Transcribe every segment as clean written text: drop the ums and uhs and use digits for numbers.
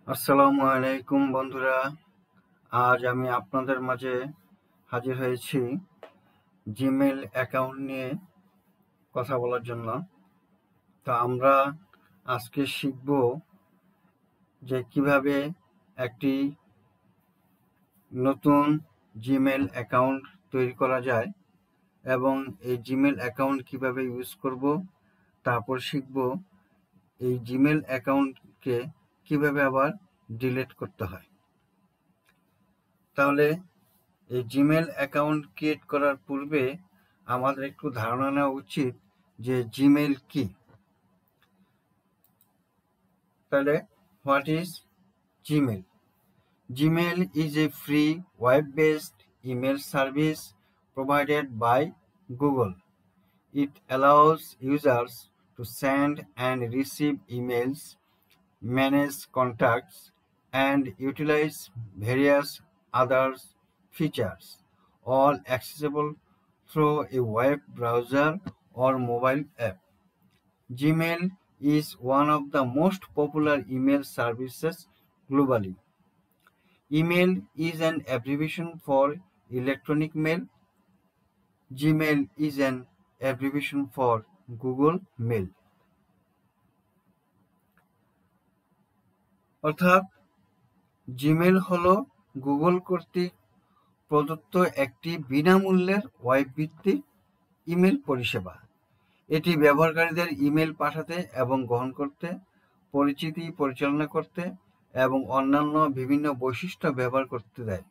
আসসালামু আলাইকুম বন্ধুরা। আজ আমি আপনাদের মাঝে হাজির হয়েছি জিমেল অ্যাকাউন্ট নিয়ে কথা বলার জন্য। তো আমরা আজকে শিখব যে কিভাবে একটি নতুন জিমেল অ্যাকাউন্ট তৈরি করা যায় এবং এই জিমেল অ্যাকাউন্ট কিভাবে ইউজ করব। তারপর শিখব এই জিমেল অ্যাকাউন্টকে কিভাবে আবার ডিলিট করতে হয়। তাহলে এই জিমেল অ্যাকাউন্ট ক্রিয়েট করার পূর্বে আমাদের একটু ধারণা নেওয়া উচিত যে জিমেল কি। তাহলে what is Gmail? Gmail is a free web-based email service provided by Google. It allows users to send and receive emails, manage contacts, and utilize various other features, all accessible through a web browser or mobile app. Gmail is one of the most popular email services globally. Email is an abbreviation for electronic mail. Gmail is an abbreviation for Google Mail. অর্থাৎ Gmail হলো Google কর্তৃক প্রদত্ত একটি বিনামূল্যের web ভিত্তিক email পরিষেবা। এটি ব্যবহারকারীদের ইমেল পাঠাতে এবং গ্রহণ করতে, পরিচিতি পরিচালনা করতে এবং অন্যান্য বিভিন্ন বৈশিষ্ট্য ব্যবহার করতে দেয়,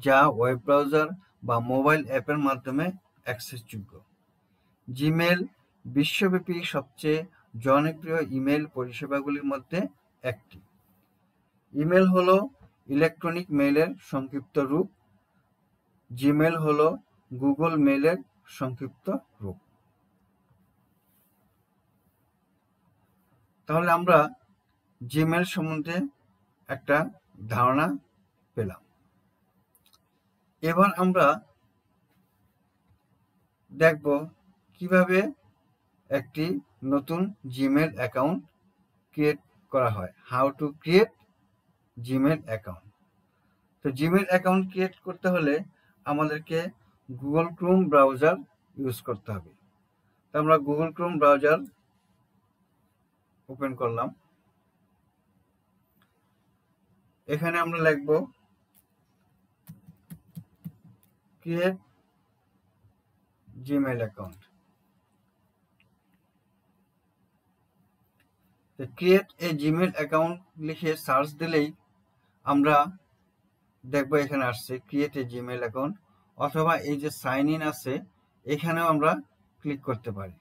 যা ওয়েব ব্রাউজার বা মোবাইল অ্যাপের মাধ্যমে অ্যাক্সেসযোগ্য। জিমেল বিশ্বব্যাপী সবচেয়ে জনপ্রিয় ইমেল পরিষেবাগুলির মধ্যে একটি। ইমেল হলো ইলেকট্রনিক মেইলের সংক্ষিপ্ত রূপ। জিমেল হলো গুগল মেইলের সংক্ষিপ্ত রূপ। তাহলে আমরা জিমেল সম্বন্ধে একটা ধারণা পেলাম। এবার আমরা দেখব কিভাবে একটি নতুন জিমেল অ্যাকাউন্ট ক্রিয়েট করা হয়। How to create Gmail account. তো জিমেল অ্যাকাউন্ট ক্রিয়েট করতে হলে আমাদেরকে গুগল ক্রোম ব্রাউজার ইউজ করতে হবে। তো আমরা গুগল ক্রোম ব্রাউজার ওপেন করলাম। এখানে আমরা লিখব create Gmail account. Create a Gmail account লিখে সার্চ দিলেই আমরা দেখবো এখানে আসছে ক্রিয়েট এ জিমেল অ্যাকাউন্ট, অথবা এই যে সাইন ইন আছে এখানেও আমরা ক্লিক করতে পারি।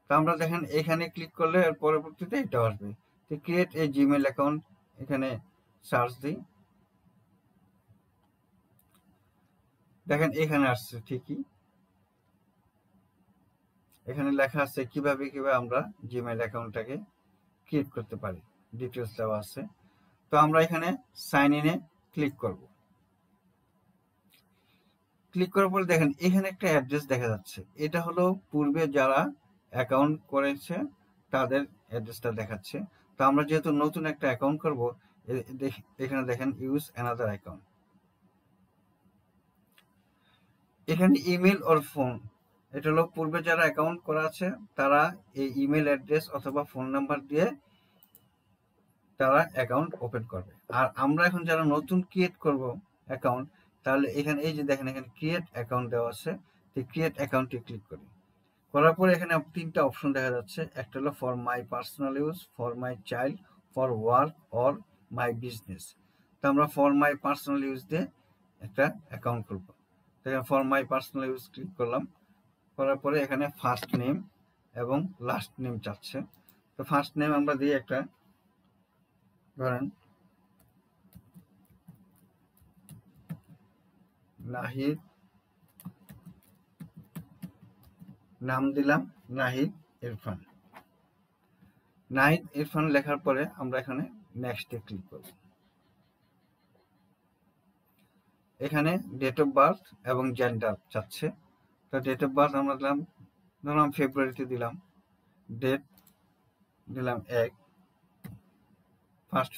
তো আমরা দেখেন এখানে ক্লিক করলে এর পরবর্তীতে এটা আসবে। তো ক্রিয়েট এ জিমেল অ্যাকাউন্ট এখানে সার্চ দিই, দেখেন এখানে আসছে ঠিকই। এখানে লেখা আছে কিভাবে আমরা জিমেল অ্যাকাউন্টটাকে ক্রিয়েট করতে পারি, ডিটেলস দেওয়া আছে। তো আমরা এখানে সাইন ইনে ক্লিক করব। ক্লিক করার পরে দেখেন এখানে একটা অ্যাড্রেস দেখা যাচ্ছে। এটা হলো পূর্বে যারা অ্যাকাউন্ট করেছে তাদের অ্যাড্রেসটা দেখাচ্ছে। তো আমরা যেহেতু নতুন একটা অ্যাকাউন্ট করব, এখানে দেখেন ইউজ অ্যানাদার অ্যাকাউন্ট। এখানে ইমেল অর ফোন, এটা হলো পূর্বে যারা অ্যাকাউন্ট করা আছে তারা এই ইমেল অ্যাড্রেস অথবা ফোন নাম্বার দিয়ে তারা অ্যাকাউন্ট ওপেন করবে। আর আমরা এখন যারা নতুন ক্রিয়েট করব অ্যাকাউন্ট, তাহলে এখানে এই যে দেখেন এখানে ক্রিয়েট অ্যাকাউন্ট দেওয়া আছে। তো ক্রিয়েট অ্যাকাউন্টে ক্লিক করি। করার পরে এখানে তিনটা অপশন দেখা যাচ্ছে। একটা হলো for my personal use, for my child, for work or my business. তো আমরা ফর মাই পার্সোনাল ইউজ দিয়ে একটা অ্যাকাউন্ট করব। তো এখানে for my personal use click করলাম। করার পরে এখানে ফার্স্ট নেম এবং লাস্ট নেম চাচ্ছে। তো ফার্স্ট নেম আমরা দিই একটা, ধরেন নাহিদ, নাম দিলাম নাহিদ ইরফান। নাহিদ ইরফান লেখার পরে আমরা এখানে নেক্সটে ক্লিক করব। এখানে ডেট অফ বার্থ এবং জেন্ডার চাচ্ছে। তো ডেট অফ বার্থ আমরা দিলাম, ধরলাম ফেব্রুয়ারিতে দিলাম, ডেট দিলাম 1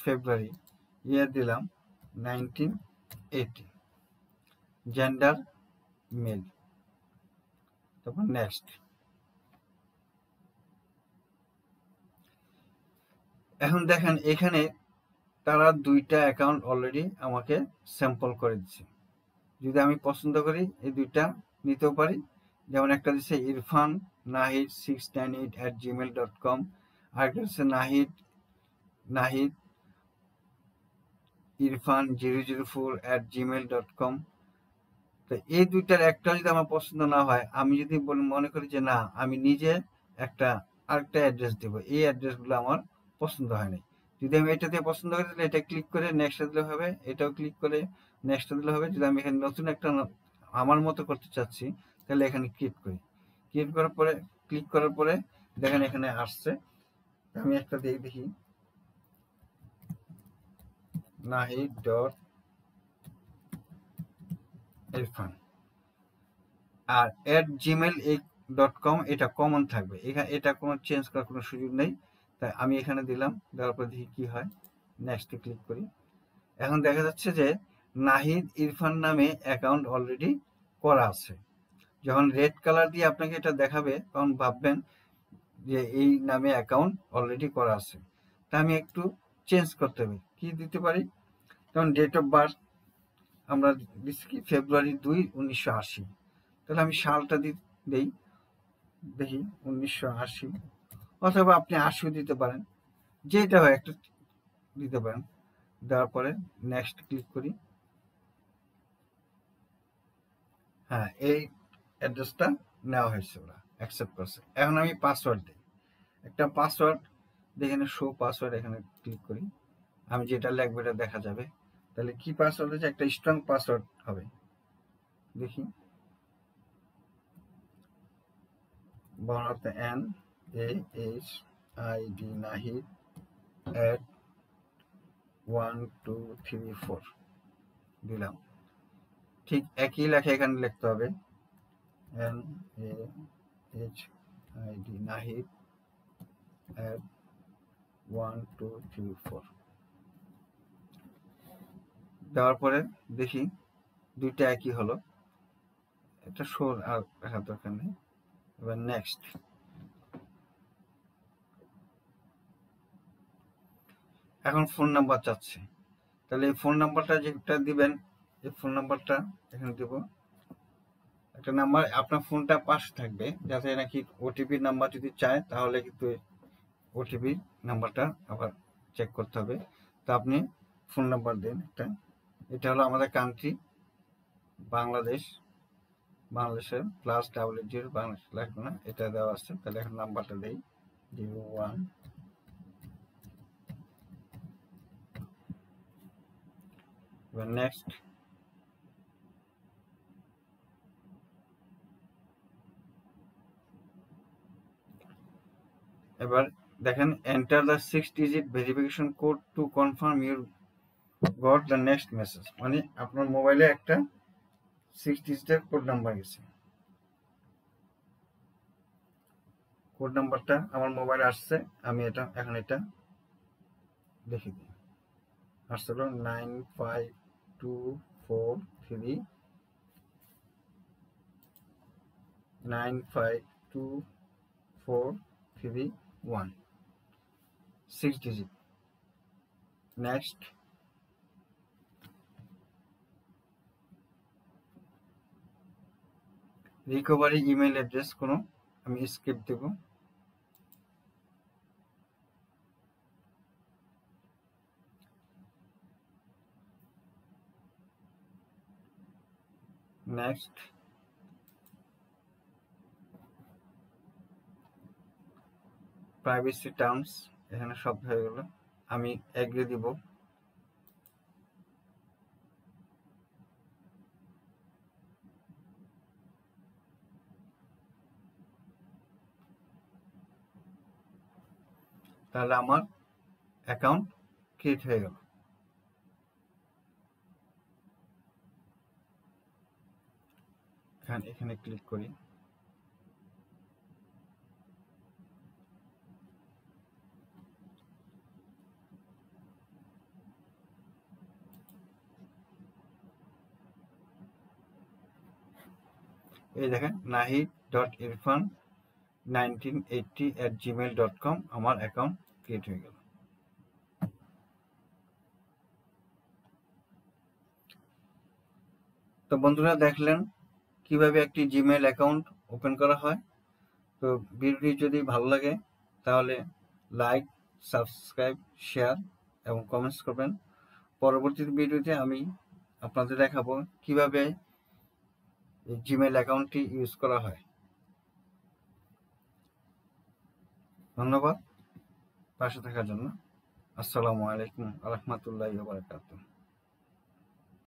February, ইয়ার দিলাম 1980, জেন্ডার মেল, তারপর নেক্সট। এখন দেখেন এখানে তারা 2টা অ্যাকাউন্ট অলরেডি আমাকে স্যাম্পল করে দিচ্ছে। যদি আমি পছন্দ করি এই 2টা নিতেও পারি। যেমন একটা দিচ্ছে ইরফান নাহিদ 698@gmail.com, আরেকটা হচ্ছে নাহিদ ইরফান 004@gmail.com। তো এই 2টার একটা যদি আমার পছন্দ না হয়, আমি যদি মনে করি যে না আমি নিজে আরেকটা অ্যাড্রেস দেব, এই অ্যাড্রেসগুলো আমার পছন্দ হয় নাই, যদি আমি এটা দিয়ে পছন্দ করি তাহলে এটা ক্লিক করে নেক্সট দিলে হবে, এটাও ক্লিক করে নেক্সট দিলে হবে। যদি আমি এখানে নতুন একটা আমার মতো করতে চাচ্ছি তাহলে এখানে ক্লিক করার পরে দেখেন এখানে আসছে। আমি একটা দিয়ে দেখি, নাহিদ.ইরফান আর @gmail.com, এটা কমন থাকবে, এখানে এটা কোনো চেঞ্জ করার কোনো সুযোগ নেই। তাই আমি এখানে দিলাম, দেওয়ার পর দেখি কি হয়, নেক্সটে ক্লিক করি। এখন দেখা যাচ্ছে যে নাহিদ ইরফান নামে অ্যাকাউন্ট অলরেডি করা আছে। যখন রেড কালার দিয়ে আপনাকে এটা দেখাবে তখন ভাববেন যে এই নামে অ্যাকাউন্ট অলরেডি করা আছে। তা আমি একটু চেঞ্জ করতে হবে, কি দিতে পারি, যেমন ডেট অফ বার্থ আমরা দিচ্ছি কি February 2, 1980, তাহলে আমি সালটা দেই, দেখি 1980, অথবা আপনি 80 দিতে পারেন, যেটা হয় একটা দিতে পারেন। দেওয়ার পরে নেক্সট ক্লিক করি। হ্যাঁ, এই অ্যাড্রেসটা নেওয়া হয়েছে, ওরা অ্যাকসেপ্ট করছে। এখন আমি পাসওয়ার্ড দিই, একটা পাসওয়ার্ড দেখেন, শো পাসওয়ার্ড, এখানে ক্লিক করি। আমি যেটা লিখবো এটা দেখা যাবে। তাহলে কি পাসওয়ার্ড হচ্ছে, একটা স্ট্রং পাসওয়ার্ড হবে, দেখি বাংলাতে NAHID নাহিদ @1234 দিলাম। ঠিক একই লেখা এখানে লিখতে হবে, NAHID নাহিদ @1234 দেওয়ার পরে দেখি 2টা একই হলো, এটা শো আর দেখার দরকার নেই। এবার নেক্সট। এখন ফোন নাম্বার চাচ্ছে, তাহলে এই ফোন নাম্বারটা যেটা দিবেন, এই ফোন নাম্বারটা এখানে দেব। একটা নাম্বার আপনার ফোনটা পাশে থাকবে, যাতে নাকি ওটিপি নাম্বার যদি চায় তাহলে কিন্তু ওটিপি নাম্বারটা আবার চেক করতে হবে। তো আপনি ফোন নাম্বার দেন একটা, এটা হলো আমাদের কান্ট্রি বাংলাদেশের +00, বাংলাদেশ লাগবে না, এটা দেওয়া আছে। তাহলে এখন নাম্বারটা দেই 01, এবার নেক্সট। এবার দেখেন enter the 6-digit verification code to confirm your got the next message, মানে আপনার মোবাইলে একটা 6 ডিজিটের কোড নাম্বার গেছে। কোড নাম্বারটা আমার মোবাইলে আসছে, আমি এখন এটা লিখে দিই। আসছে হলো 95243 6 digit. Next. Recovery email address আমি স্কিপ দেব। নেক্সট। প্রাইভেসি টার্মস, এখানে সব হয়ে গেল, আমি এগ্রি দিব। তাহলে আমার অ্যাকাউন্ট ক্রিয়েট হয়ে গেল। এখানে ক্লিক করি। এই দেখেন nahid.irfan1980@gmail.com আমার অ্যাকাউন্ট ক্রিয়েট হয়ে গেল। তো বন্ধুরা দেখলেন কিভাবে একটি জিমেইল অ্যাকাউন্ট ওপেন করা হয়। তো ভিডিওটি যদি ভালো লাগে তাহলে লাইক, সাবস্ক্রাইব, শেয়ার এবং কমেন্টস করবেন। পরবর্তী ভিডিওতে আমি আপনাদের দেখাবো কিভাবে জিমেইল অ্যাকাউন্টটি ইউজ করা হয়। ধন্যবাদ পাশে থাকার জন্য। আসসালামু আলাইকুম ওয়া রাহমাতুল্লাহি ওয়া বারাকাতুহু।